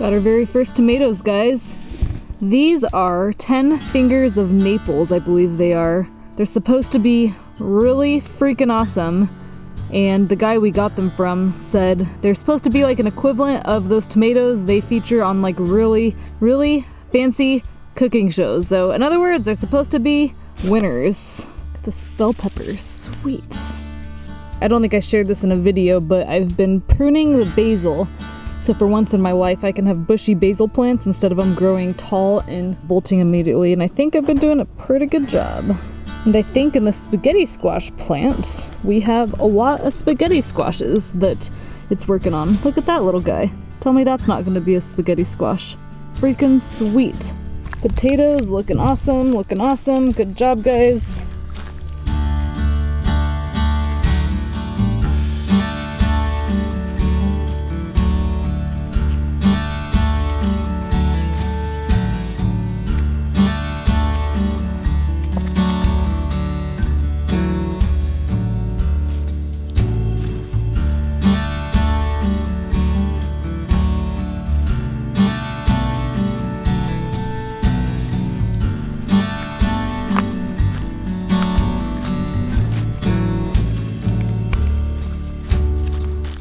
Got our very first tomatoes, guys. These are 10 fingers of Naples, I believe they are. They're supposed to be really freaking awesome. And the guy we got them from said they're supposed to be like an equivalent of those tomatoes they feature on like really, really fancy cooking shows. So in other words, they're supposed to be winners. This bell pepper, sweet. I don't think I shared this in a video, but I've been pruning the basil. So for once in my life, I can have bushy basil plants instead of them growing tall and bolting immediately. And I think I've been doing a pretty good job. And I think in the spaghetti squash plant, we have a lot of spaghetti squashes that it's working on. Look at that little guy. Tell me that's not gonna be a spaghetti squash. Freaking sweet. Potatoes looking awesome, looking awesome. Good job, guys.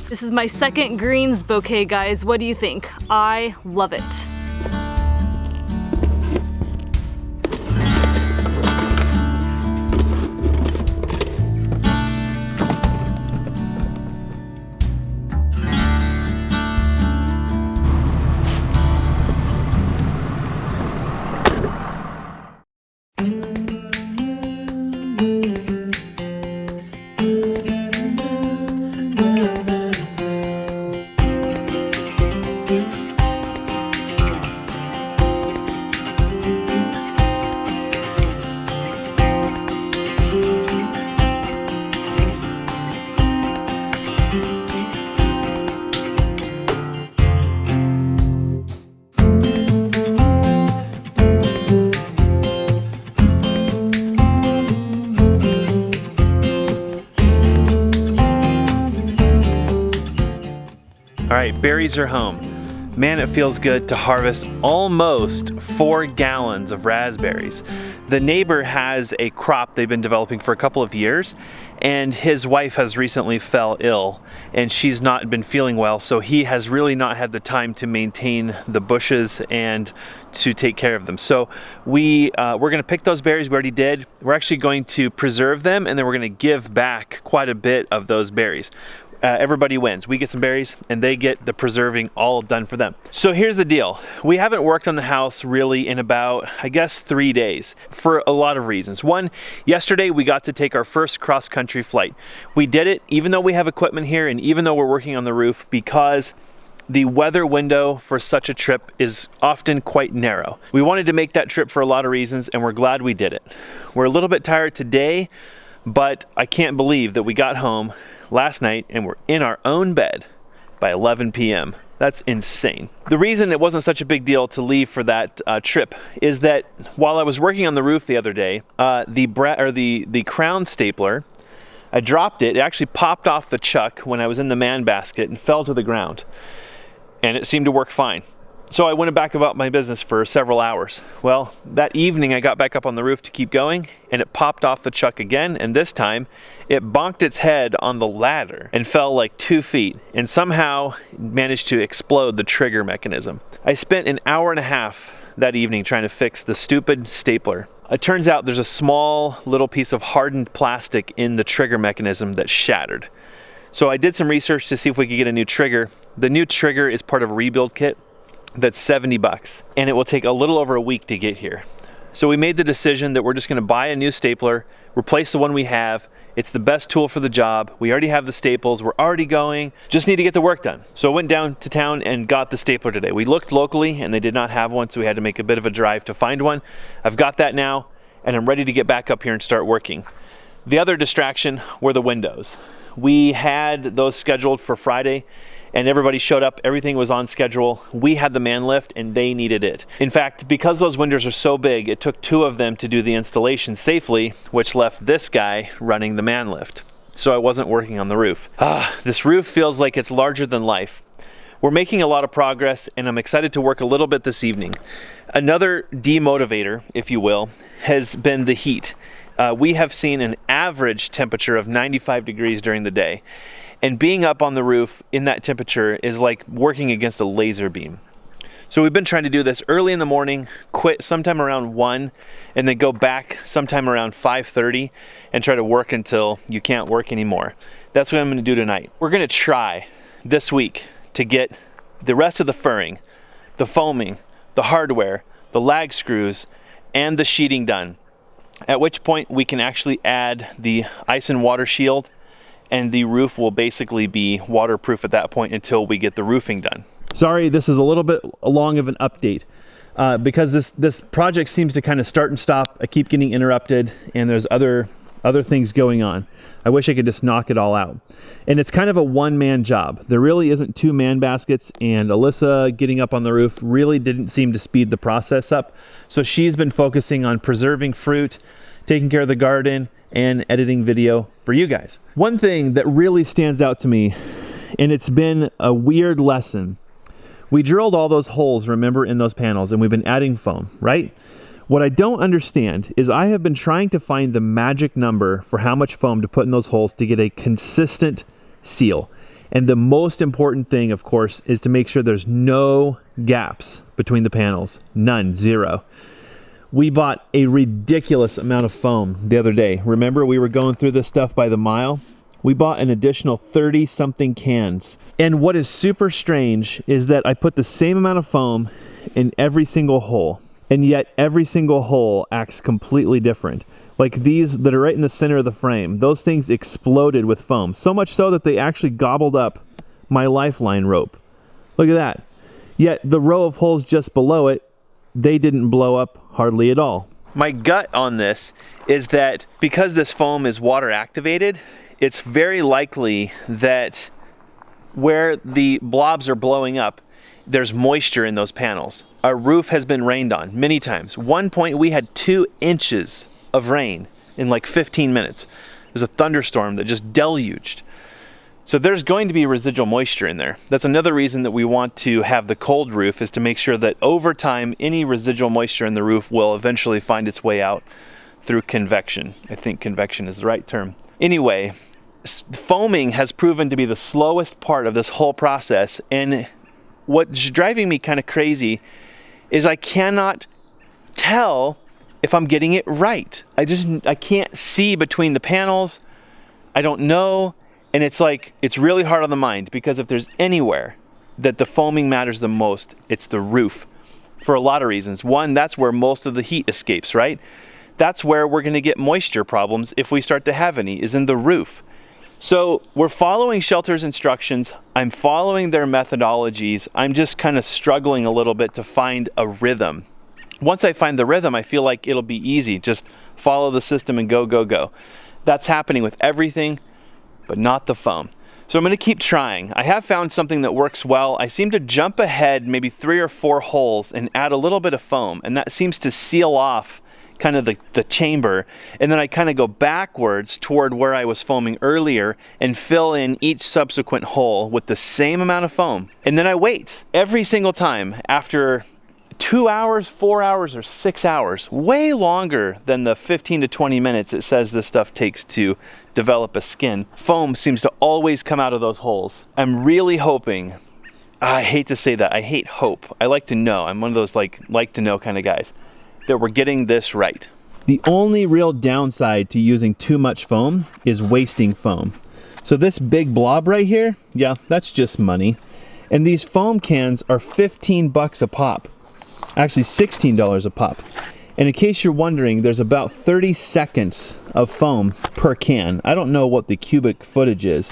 This is my second greens bouquet, guys. What do you think? I love it. All right, berries are home. Man, it feels good to harvest almost 4 gallons of raspberries. The neighbor has a crop they've been developing for a couple of years, and his wife has recently fell ill and she's not been feeling well, so he has really not had the time to maintain the bushes and to take care of them. So we're gonna pick those berries. We already did. We're actually going to preserve them, and then we're gonna give back quite a bit of those berries. Everybody wins. We get some berries and they get the preserving all done for them. So here's the deal. We haven't worked on the house really in about, I guess, 3 days for a lot of reasons. One, yesterday we got to take our first cross-country flight. We did it even though we have equipment here and even though we're working on the roof, because the weather window for such a trip is often quite narrow. We wanted to make that trip for a lot of reasons, and we're glad we did it. We're a little bit tired today, but I can't believe that we got home last night and we're in our own bed by 11 p.m. That's insane. The reason it wasn't such a big deal to leave for that trip is that while I was working on the roof the other day, the crown stapler, I dropped it. It actually popped off the chuck when I was in the man basket and fell to the ground, and it seemed to work fine. So I went back about my business for several hours. Well, that evening I got back up on the roof to keep going, and it popped off the chuck again, and this time it bonked its head on the ladder and fell like 2 feet and somehow managed to explode the trigger mechanism. I spent an hour and a half that evening trying to fix the stupid stapler. It turns out there's a small little piece of hardened plastic in the trigger mechanism that shattered. So I did some research to see if we could get a new trigger. The new trigger is part of a rebuild kit that's $70, and it will take a little over a week to get here. So we made the decision that we're just gonna buy a new stapler, replace the one we have. It's the best tool for the job. We already have the staples, we're already going, just need to get the work done. So I went down to town and got the stapler today. We looked locally and they did not have one, so we had to make a bit of a drive to find one. I've got that now, and I'm ready to get back up here and start working. The other distraction were the windows. We had those scheduled for Friday, and everybody showed up, everything was on schedule. We had the man lift and they needed it. In fact, because those windows are so big, it took 2 of them to do the installation safely, which left this guy running the man lift. So I wasn't working on the roof. This roof feels like it's larger than life. We're making a lot of progress, and I'm excited to work a little bit this evening. Another demotivator, if you will, has been the heat. We have seen an average temperature of 95 degrees during the day, and being up on the roof in that temperature is like working against a laser beam. So we've been trying to do this early in the morning, quit sometime around 1, and then go back sometime around 5:30 and try to work until you can't work anymore. That's what I'm going to do tonight. We're going to try this week to get the rest of the furring, the foaming, the hardware, the lag screws, and the sheeting done. At which point we can actually add the ice and water shield, and the roof will basically be waterproof at that point until we get the roofing done. Sorry, this is a little bit long of an update because this project seems to kind of start and stop. I keep getting interrupted, and there's other things going on. I wish I could just knock it all out. And it's kind of a one-man job. There really isn't 2 man baskets, and Alyssa getting up on the roof really didn't seem to speed the process up. So she's been focusing on preserving fruit, taking care of the garden, and editing video for you guys. One thing that really stands out to me, and it's been a weird lesson, we drilled all those holes, remember, in those panels, and we've been adding foam, right? What I don't understand is I have been trying to find the magic number for how much foam to put in those holes to get a consistent seal. And the most important thing, of course, is to make sure there's no gaps between the panels. None, 0. We bought a ridiculous amount of foam the other day. Remember, we were going through this stuff by the mile? We bought an additional 30-something cans. And what is super strange is that I put the same amount of foam in every single hole. And yet every single hole acts completely different. Like these that are right in the center of the frame, those things exploded with foam. So much so that they actually gobbled up my lifeline rope. Look at that. Yet the row of holes just below it, they didn't blow up hardly at all. My gut on this is that because this foam is water activated, it's very likely that where the blobs are blowing up, there's moisture in those panels. Our roof has been rained on many times. One point we had 2 inches of rain in like 15 minutes. There's a thunderstorm that just deluged. So there's going to be residual moisture in there. That's another reason that we want to have the cold roof, is to make sure that over time any residual moisture in the roof will eventually find its way out through convection. I think convection is the right term. Anyway, foaming has proven to be the slowest part of this whole process, and what's driving me kind of crazy is I cannot tell if I'm getting it right. I can't see between the panels. I don't know. And it's like, it's really hard on the mind, because if there's anywhere that the foaming matters the most, it's the roof, for a lot of reasons. One, that's where most of the heat escapes, right? That's where we're going to get moisture problems if we start to have any, is in the roof. So we're following Shelter's instructions. I'm following their methodologies. I'm just kind of struggling a little bit to find a rhythm. Once I find the rhythm, I feel like it'll be easy. Just follow the system and go, go, go. That's happening with everything, but not the foam. So I'm going to keep trying. I have found something that works well. I seem to jump ahead maybe 3 or 4 holes and add a little bit of foam, and that seems to seal off kind of the chamber, and then I kind of go backwards toward where I was foaming earlier and fill in each subsequent hole with the same amount of foam. And then I wait every single time after 2 hours, 4 hours, or 6 hours, way longer than the 15 to 20 minutes it says this stuff takes to develop a skin. Foam seems to always come out of those holes. I'm really hoping, I hate to say that, I hate hope. I like to know. I'm one of those like to know kind of guys, that we're getting this right. The only real downside to using too much foam is wasting foam. So this big blob right here, yeah, that's just money. And these foam cans are 15 bucks a pop. Actually $16 a pop. And in case you're wondering, there's about 30 seconds of foam per can. I don't know what the cubic footage is,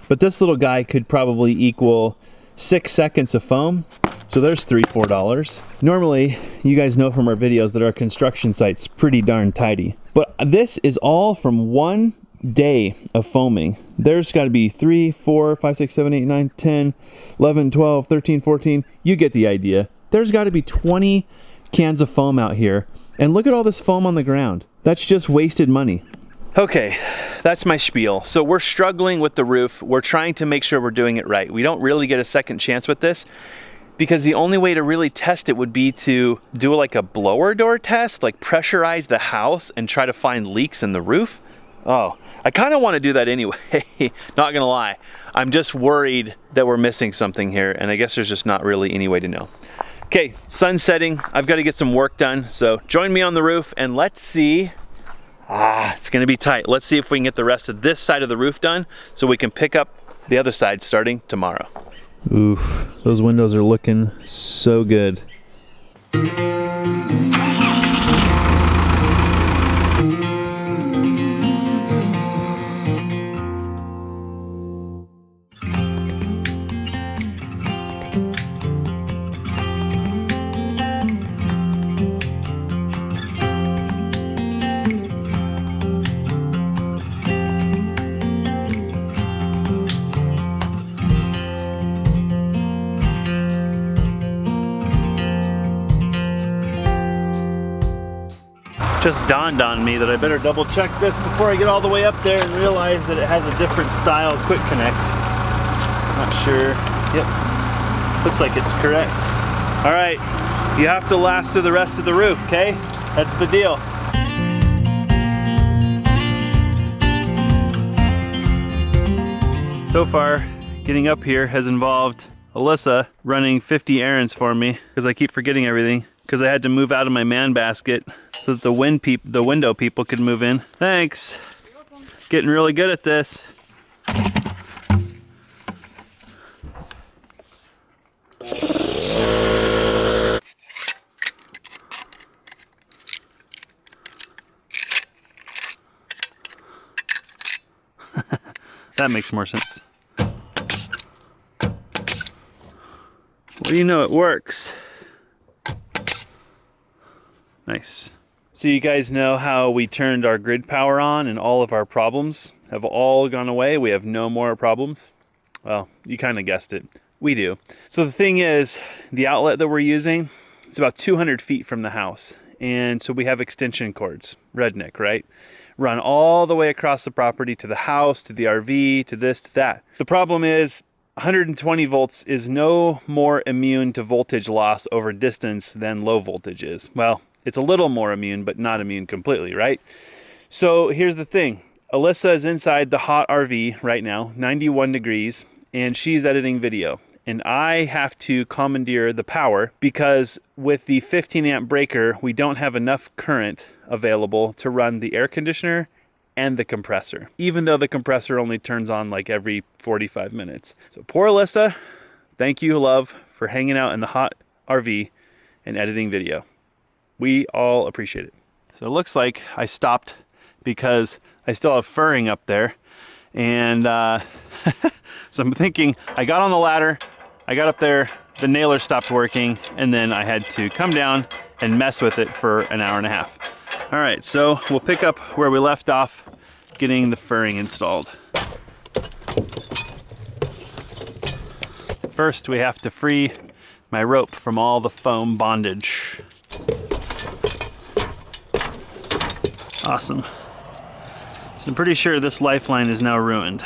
but this little guy could probably equal 6 seconds of foam. So there's $3-4. Normally, you guys know from our videos that our construction site's pretty darn tidy. But this is all from one day of foaming. There's got to be 3, 4, 5, 6, 7, 8, 9, 10, 11, 12, 13, 14. You get the idea. There's got to be 20 cans of foam out here. And look at all this foam on the ground. That's just wasted money. Okay, that's my spiel. So we're struggling with the roof. We're trying to make sure we're doing it right. We don't really get a second chance with this, because the only way to really test it would be to do like a blower door test, like pressurize the house and try to find leaks in the roof. Oh, I kind of want to do that anyway, not gonna lie. I'm just worried that we're missing something here, and I guess there's just not really any way to know. Okay, sun's setting. I've got to get some work done, so join me on the roof and let's see. It's gonna be tight. Let's see if we can get the rest of this side of the roof done so we can pick up the other side starting tomorrow. Oof, those windows are looking so good. Just dawned on me that I better double check this before I get all the way up there and realize that it has a different style quick connect. Not sure. Yep, looks like it's correct. All right, you have to last through the rest of the roof, okay? That's the deal. So far, getting up here has involved Alyssa running 50 errands for me because I keep forgetting everything, because I had to move out of my man basket so that the window people could move in. Thanks. Getting really good at this. That makes more sense. Well, you know it works. Nice. So you guys know how we turned our grid power on and all of our problems have all gone away. We have no more problems. Well, you kind of guessed it. We do. So the thing is, the outlet that we're using, it's about 200 feet from the house. And so we have extension cords, redneck, right? Run all the way across the property to the house, to the RV, to this, to that. The problem is 120 volts is no more immune to voltage loss over distance than low voltage is. Well, it's a little more immune, but not immune completely, right? So here's the thing. Alyssa is inside the hot RV right now, 91 degrees, and she's editing video. And I have to commandeer the power because with the 15 amp breaker, we don't have enough current available to run the air conditioner and the compressor, even though the compressor only turns on like every 45 minutes. So poor Alyssa, thank you, love, for hanging out in the hot RV and editing video. We all appreciate it. So it looks like I stopped because I still have furring up there. And so I'm thinking, I got on the ladder, I got up there, the nailer stopped working, and then I had to come down and mess with it for an hour and a half. All right, so we'll pick up where we left off, getting the furring installed. First, we have to free my rope from all the foam bondage. Awesome. So I'm pretty sure this lifeline is now ruined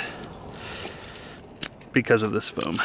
because of this foam.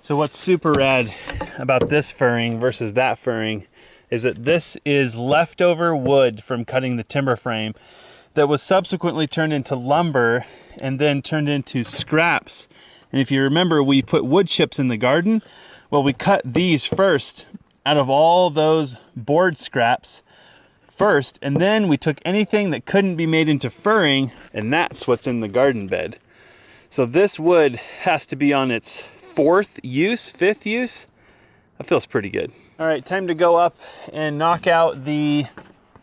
So what's super rad about this furring versus that furring is that this is leftover wood from cutting the timber frame that was subsequently turned into lumber and then turned into scraps. And if you remember, we put wood chips in the garden. Well, we cut these first out of all those board scraps first, and then we took anything that couldn't be made into furring, and that's what's in the garden bed. So this wood has to be on its fifth use. That feels pretty good. All right, time to go up and knock out the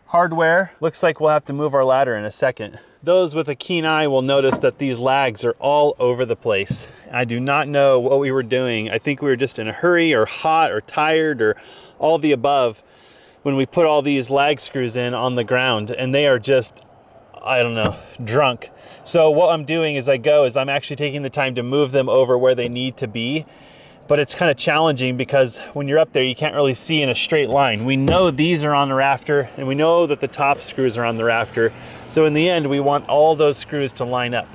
hardware. Looks like we'll have to move our ladder in a second. Those with a keen eye will notice that these lags are all over the place. I do not know what we were doing. I think we were just in a hurry or hot or tired or all the above when we put all these lag screws in on the ground, and they are just, I don't know, drunk. So what I'm doing as I go is I'm actually taking the time to move them over where they need to be. But it's kind of challenging because when you're up there, you can't really see in a straight line. We know these are on the rafter, and we know that the top screws are on the rafter. So in the end, we want all those screws to line up.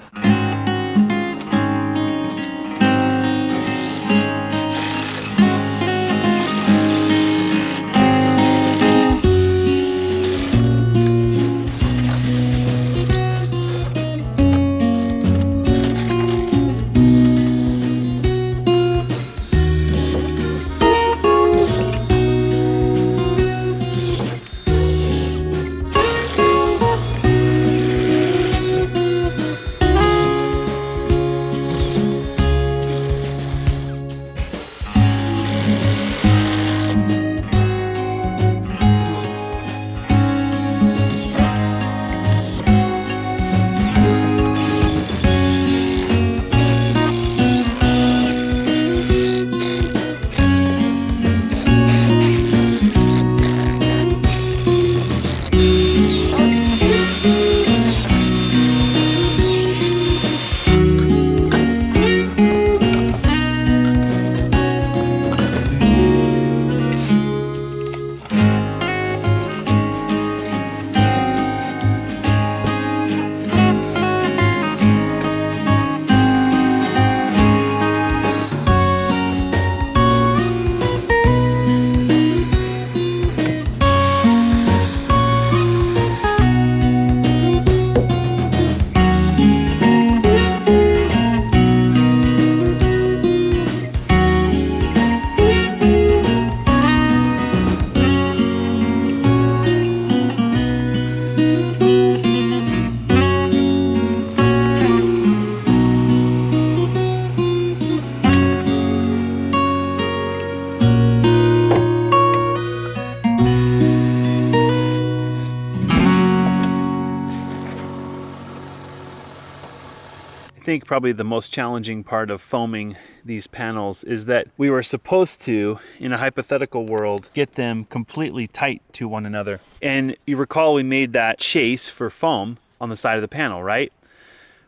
I think probably the most challenging part of foaming these panels is that we were supposed to, in a hypothetical world, get them completely tight to one another. And you recall we made that chase for foam on the side of the panel, right?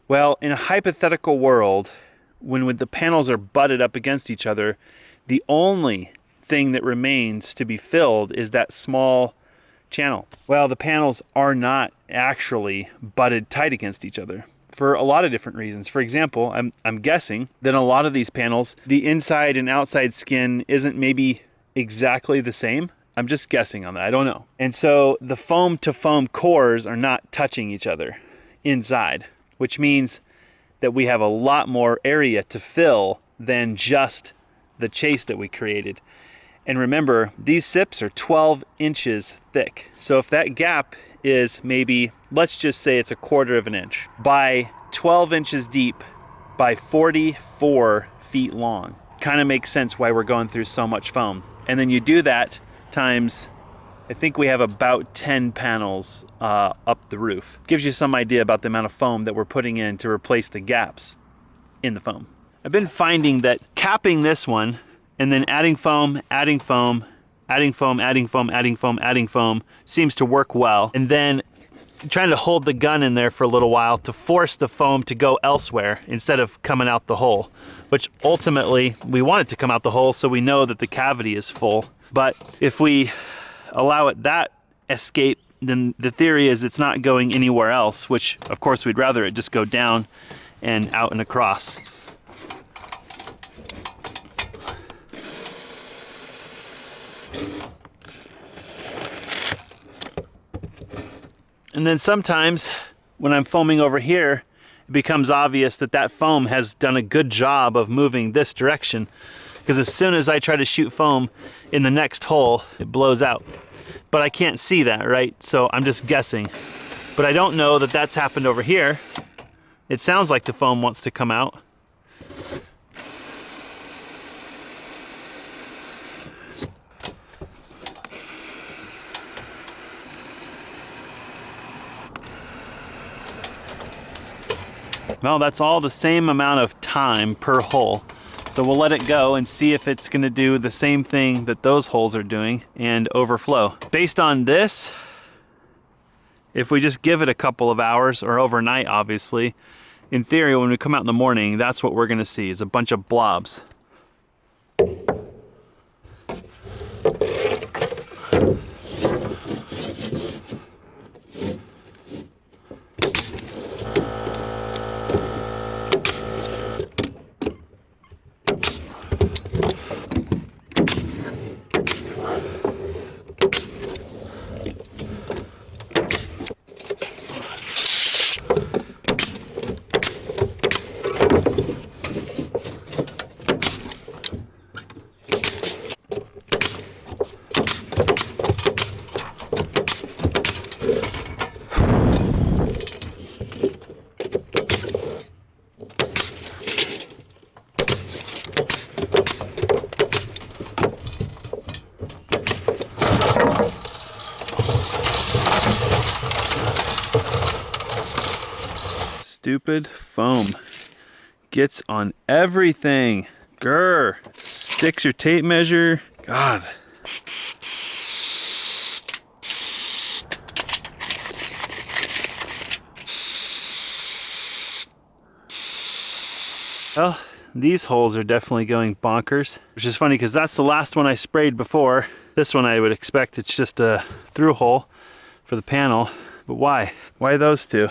Well, in a hypothetical world, when the panels are butted up against each other, the only thing that remains to be filled is that small channel. Well, the panels are not actually butted tight against each other, for a lot of different reasons. For example, I'm guessing that a lot of these panels, the inside and outside skin isn't maybe exactly the same. I'm just guessing on that, I don't know. And so the foam to foam cores are not touching each other inside, which means that we have a lot more area to fill than just the chase that we created. And remember, these sips are 12 inches thick. So if that gap is maybe, let's just say it's 1/4 of an inch by 12 inches deep by 44 feet long. Kind of makes sense why we're going through so much foam. And then you do that times, I think we have about 10 panels up the roof. Gives you some idea about the amount of foam that we're putting in to replace the gaps in the foam. I've been finding that capping this one and then adding foam, adding foam, adding foam, adding foam, adding foam, adding foam seems to work well. And then trying to hold the gun in there for a little while to force the foam to go elsewhere instead of coming out the hole, which ultimately we want it to come out the hole so we know that the cavity is full. But if we allow it that escape, then the theory is it's not going anywhere else, which of course we'd rather it just go down and out and across. And then sometimes when I'm foaming over here, it becomes obvious that that foam has done a good job of moving this direction, because as soon as I try to shoot foam in the next hole, it blows out. But I can't see that, right? So I'm just guessing. But I don't know that that's happened over here. It sounds like the foam wants to come out. Well, that's all the same amount of time per hole. So we'll let it go and see if it's gonna do the same thing that those holes are doing and overflow. Based on this, if we just give it a couple of hours, or overnight obviously, in theory when we come out in the morning, that's what we're gonna see, is a bunch of blobs. Stupid foam gets on everything. Grr. Sticks your tape measure. God. Well, these holes are definitely going bonkers, which is funny because that's the last one I sprayed before. This one I would expect it's just a through hole for the panel, but why? Why those two?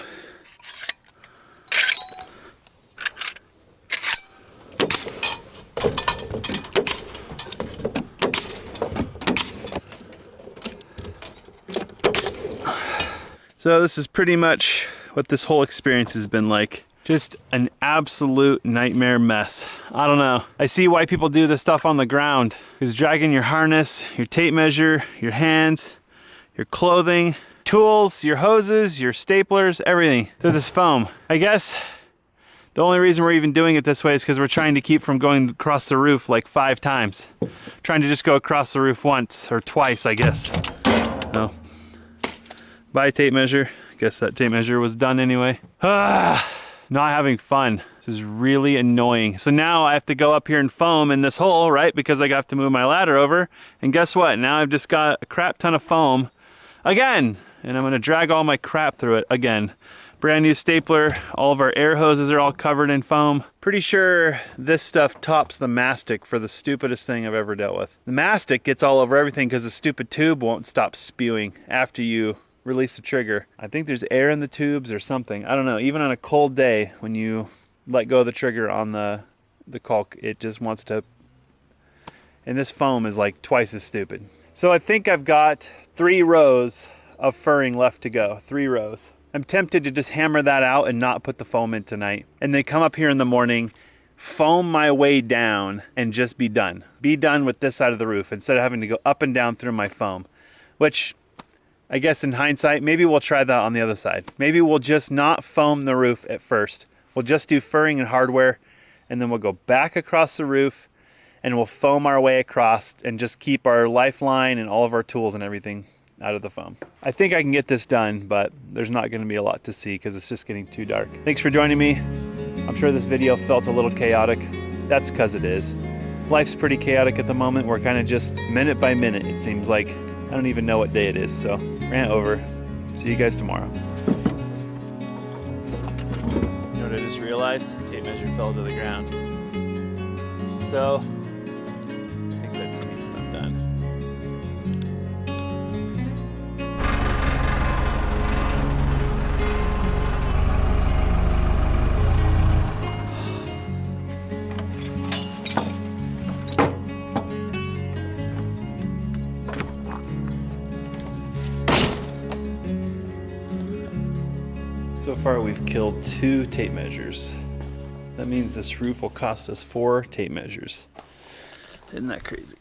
So this is pretty much what this whole experience has been like. Just an absolute nightmare mess. I don't know. I see why people do this stuff on the ground. Because dragging your harness, your tape measure, your hands, your clothing, tools, your hoses, your staplers, everything through this foam. I guess the only reason we're even doing it this way is because we're trying to keep from going across the roof like 5 times. Trying to just go across the roof once or twice, I guess. No. Bye, tape measure. Guess that tape measure was done anyway. Not having fun. This is really annoying. So now I have to go up here and foam in this hole, right? Because I have to move my ladder over. And guess what? Now I've just got a crap ton of foam again. And I'm gonna drag all my crap through it again. Brand new stapler. All of our air hoses are all covered in foam. Pretty sure this stuff tops the mastic for the stupidest thing I've ever dealt with. The mastic gets all over everything because the stupid tube won't stop spewing after you release the trigger. I think there's air in the tubes or something. I don't know. Even on a cold day, when you let go of the trigger on the caulk, it just wants to. And this foam is like twice as stupid. So I think I've got 3 rows of furring left to go. 3 rows. I'm tempted to just hammer that out and not put the foam in tonight. And then come up here in the morning, foam my way down, and just be done. Be done with this side of the roof instead of having to go up and down through my foam. Which, I guess in hindsight, maybe we'll try that on the other side. Maybe we'll just not foam the roof at first. We'll just do furring and hardware, and then we'll go back across the roof, and we'll foam our way across and just keep our lifeline and all of our tools and everything out of the foam. I think I can get this done, but there's not going to be a lot to see because it's just getting too dark. Thanks for joining me. I'm sure this video felt a little chaotic. That's because it is. Life's pretty chaotic at the moment. We're kind of just minute by minute, it seems like. I don't even know what day it is, so rant over. See you guys tomorrow. You know what I just realized? Tape measure fell to the ground. So, I think that just means I'm done. So far we've killed 2 tape measures. That means this roof will cost us 4 tape measures. Isn't that crazy?